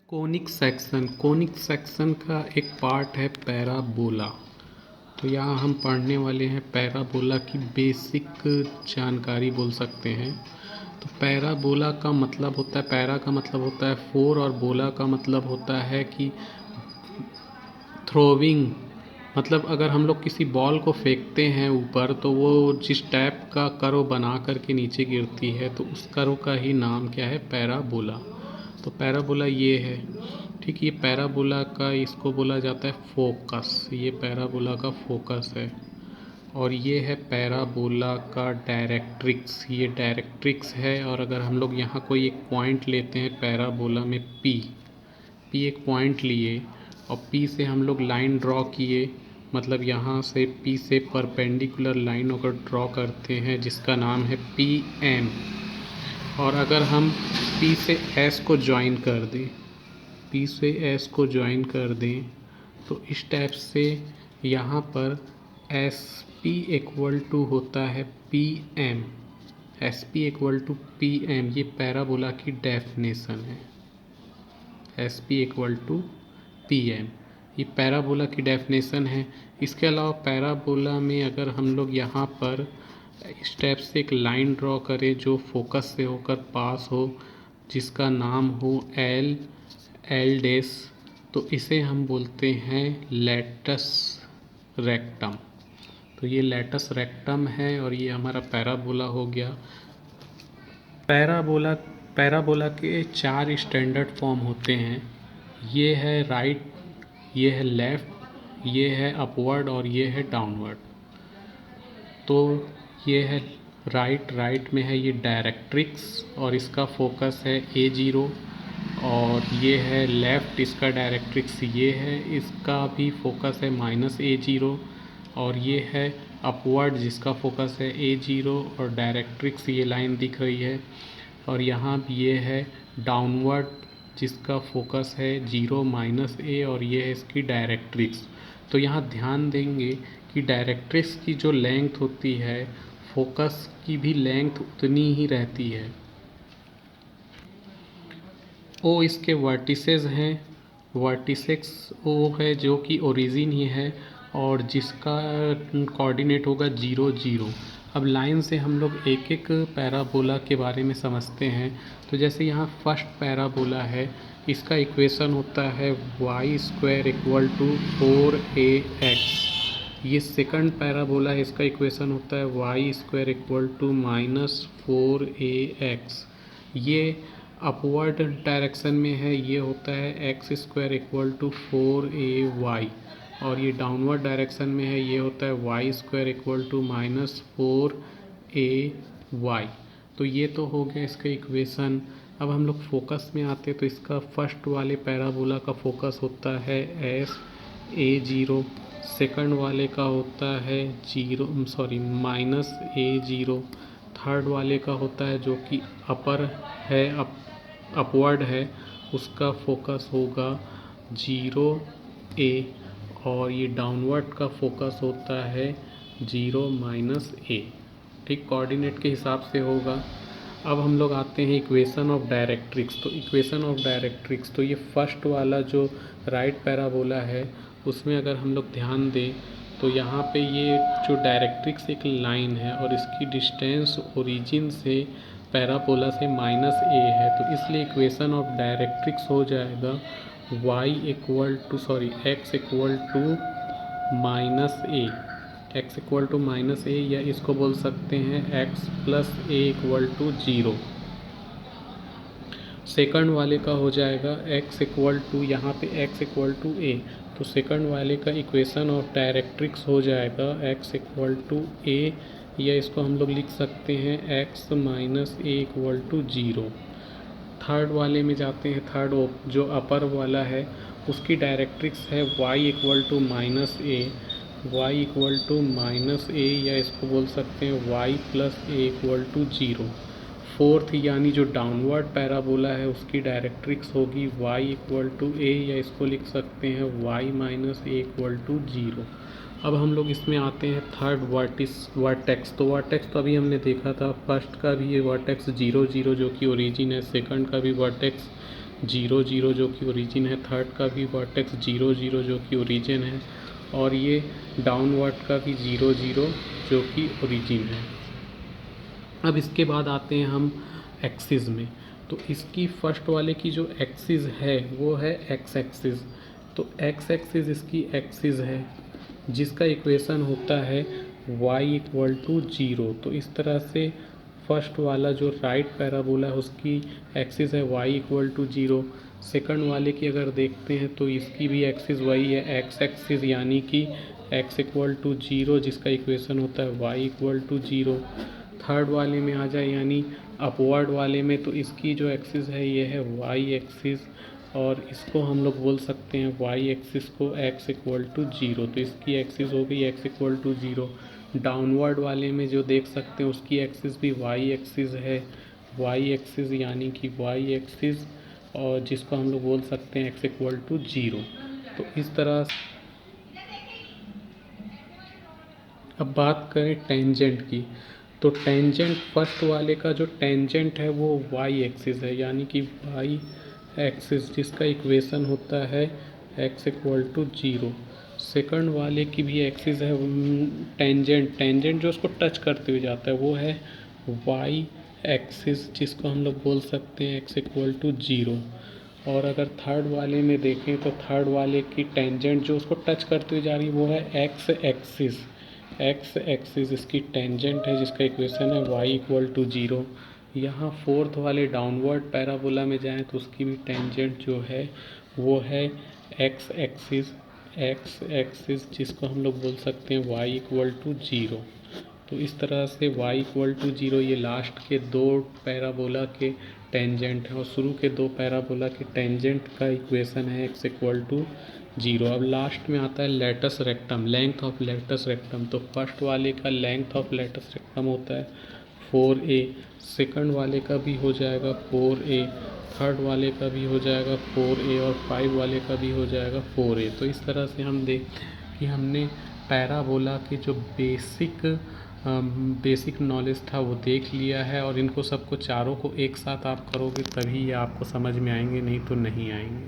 Conic section का एक part है पैराबोला। तो यहाँ हम पढ़ने वाले हैं पैराबोला की बेसिक जानकारी बोल सकते हैं। तो पैराबोला का मतलब होता है, पैरा का मतलब होता है फोर और बोला का मतलब होता है कि थ्रोविंग। मतलब अगर हम लोग किसी बॉल को फेंकते हैं ऊपर तो वो जिस टाइप का कर्व बना करके नीचे गिरती है तो उस कर्व का ही नाम क्या है, पैराबोला। तो पैराबोला ये है, ठीक। ये पैराबोला का इसको बोला जाता है फोकस, ये पैराबोला का फोकस है। और ये है पैराबोला का डायरेक्ट्रिक्स, ये डायरेक्ट्रिक्स है। और अगर हम लोग यहाँ कोई एक पॉइंट लेते हैं पैराबोला में पी एक पॉइंट लिए और पी से हम लोग लाइन ड्रॉ किए, मतलब यहाँ से पी से परपेंडिकुलर लाइन अगर ड्रॉ करते हैं जिसका नाम है पी एम। और अगर हम पी से एस को ज्वाइन कर दें, पी से एस को ज्वाइन कर दें तो इस टाइप से यहाँ पर एस पी इक्वल टू होता है P M, S P equal to P M. ये पैराबोला की डेफिनेशन है, S P equal to P M, ये पैराबोला की डेफिनेशन है। इसके अलावा पैराबोला में अगर हम लोग यहाँ पर स्टेप से एक लाइन ड्रॉ करें जो फोकस से होकर पास हो, जिसका नाम हो एल डेस, तो इसे हम बोलते हैं लेटस रेक्टम। तो ये लेटस रेक्टम है और ये हमारा पैराबोला हो गया। पैराबोला के चार स्टैंडर्ड फॉर्म होते हैं, ये है राइट, ये है लेफ़्ट, ये है अपवर्ड और ये है डाउनवर्ड। तो ये है राइट में है ये डायरेक्ट्रिक्स और इसका फोकस है A0। और ये है लेफ़्ट, इसका डायरेक्ट्रिक्स ये है, इसका भी फोकस है -A0। और ये है अपवर्ड जिसका फोकस है A0 और डायरेक्ट्रिक्स ये लाइन दिख रही है। और यहाँ भी ये है डाउनवर्ड जिसका फोकस है 0 -A और ये है इसकी डायरेक्ट्रिक्स। तो यहाँ ध्यान देंगे कि डायरेक्ट्रिक्स की जो लेंथ होती है फोकस की भी लेंथ उतनी ही रहती है। ओ इसके वर्टिसेस हैं, वर्टिसेस ओ है जो कि ओरिजिन ही है और जिसका कोऑर्डिनेट होगा 0 0। अब लाइन से हम लोग एक एक पैराबोला के बारे में समझते हैं। तो जैसे यहाँ फर्स्ट पैराबोला है, इसका इक्वेशन होता है y² इक्वल टू 4ax। ये सेकंड पैराबोला है, इसका इक्वेशन होता है y² इक्वल टू -4ax। ये अपवर्ड डायरेक्शन में है, ये होता है x² इक्वल टू 4ay। और ये डाउनवर्ड डायरेक्शन में है, ये होता है y² इक्वल टू -4ay। तो ये तो हो गया इसका इक्वेशन। अब हम लोग फोकस में आते हैं तो इसका फर्स्ट वाले पैराबोला का फोकस होता है A0, सेकंड वाले का होता है -A0, थर्ड वाले का होता है जो कि अपर है, अपवर्ड है, उसका फोकस होगा 0A। और ये डाउनवर्ड का फोकस होता है 0 -A, ठीक, कोऑर्डिनेट के हिसाब से होगा। अब हम लोग आते हैं इक्वेशन ऑफ डायरेक्ट्रिक्स। तो इक्वेशन ऑफ डायरेक्ट्रिक्स, तो ये फर्स्ट वाला जो राइट पैराबोला है उसमें अगर हम लोग ध्यान दें तो यहाँ पे ये जो डायरेक्ट्रिक्स एक लाइन है और इसकी डिस्टेंस ओरिजिन से पैराबोला से -A है। तो इसलिए इक्वेशन ऑफ डायरेक्ट्रिक्स हो जाएगा x इक्वल टू -A, या इसको बोल सकते हैं x + A equal to 0। Second वाले का हो जाएगा x इक्वल टू, यहाँ पे x इक्वल टू A। तो सेकंड वाले का इक्वेशन ऑफ डायरेक्ट्रिक्स हो जाएगा x इक्वल टू A, या इसको हम लोग लिख सकते हैं x - A equal to 0। Third वाले में जाते हैं, थर्ड जो अपर वाला है उसकी डायरेक्ट्रिक्स है y इक्वल टू -A, या इसको बोल सकते हैं y + A equal to 0। Fourth यानी जो डाउनवर्ड पैराबोला है उसकी डायरेक्ट्रिक्स होगी y इक्वल टू A, या इसको लिख सकते हैं y - A इक्वल टू 0। अब हम लोग इसमें आते हैं थर्ड वर्टेक्स। तो वर्टेक्स तो अभी हमने देखा था, फर्स्ट का भी ये वर्टेक्स 0 0 जो कि ओरिजिन है, सेकंड का भी वर्टेक्स 0 0 जो कि ओरिजिन है, थर्ड का भी वर्टेक्स 0 0 जो कि ओरिजिन है, और ये डाउनवर्ड का भी 0 0 जो कि ओरिजिन है। अब इसके बाद आते हैं हम एक्सिस में। तो इसकी फर्स्ट वाले की जो एक्सिस है वो है एक्स एक्सिस। तो एक्स एक्सिस इसकी एक्सिस है जिसका इक्वेशन होता है y इक्वल टू 0। तो इस तरह से फर्स्ट वाला जो राइट पैराबोला है उसकी एक्सिस है y इक्वल टू 0। सेकंड वाले की अगर देखते हैं तो इसकी भी एक्सिस वही है एक्स एक्सिस, यानी कि x इक्वल टू 0 जिसका इक्वेशन होता है y इक्वल टू 0। थर्ड वाले में आ जाए यानी अपवर्ड वाले में, तो इसकी जो एक्सिस है ये है y एक्सिस, और इसको हम लोग बोल सकते हैं y एक्सिस को x इक्वल टू 0। तो इसकी एक्सिस हो गई x इक्वल टू 0। डाउनवर्ड वाले में जो देख सकते हैं उसकी एक्सिस भी y एक्सिस है, y एक्सिस यानी कि y एक्सिस, और जिसको हम लोग बोल सकते हैं x इक्वल टू 0। तो इस तरह अब बात करें टेंजेंट की। तो टेंजेंट फर्स्ट वाले का जो टेंजेंट है वो y एक्सिस है, यानी कि y एक्सिस जिसका इक्वेशन होता है x इक्वल टू 0। सेकंड वाले की भी एक्सिस है टेंजेंट जो उसको टच करते हुए जाता है वो है y एक्सिस, जिसको हम लोग बोल सकते हैं x इक्वल टू 0। और अगर थर्ड वाले में देखें तो थर्ड वाले की टेंजेंट जो उसको टच करते हुए जा रही है वो है x एक्सिस। एक्स एक्सिस इसकी टेंजेंट है जिसका इक्वेशन है y इक्वल टू 0। यहाँ फोर्थ वाले डाउनवर्ड पैराबोला में जाएं तो उसकी भी टेंजेंट जो है वो है एक्स एक्सिस जिसको हम लोग बोल सकते हैं y इक्वल टू 0। तो इस तरह से y इक्वल टू 0 ये लास्ट के दो पैराबोला के टेंजेंट हैं, और शुरू के दो पैराबोला के टेंजेंट का इक्वेशन है x इक्वल टू 0। अब लास्ट में आता है latus rectum, length of latus rectum. तो फर्स्ट वाले का लेंथ ऑफ लेटस रेक्टम होता है 4a, सेकंड वाले का भी हो जाएगा 4a, थर्ड वाले का भी हो जाएगा 4a, और 5 वाले का भी हो जाएगा 4a। तो इस तरह से हम देख कि हमने पैराबोला के जो बेसिक नॉलेज था वो देख लिया है, और इनको सबको चारों को एक साथ आप करोगे तभी ये आपको समझ में आएंगे, नहीं तो नहीं आएंगे।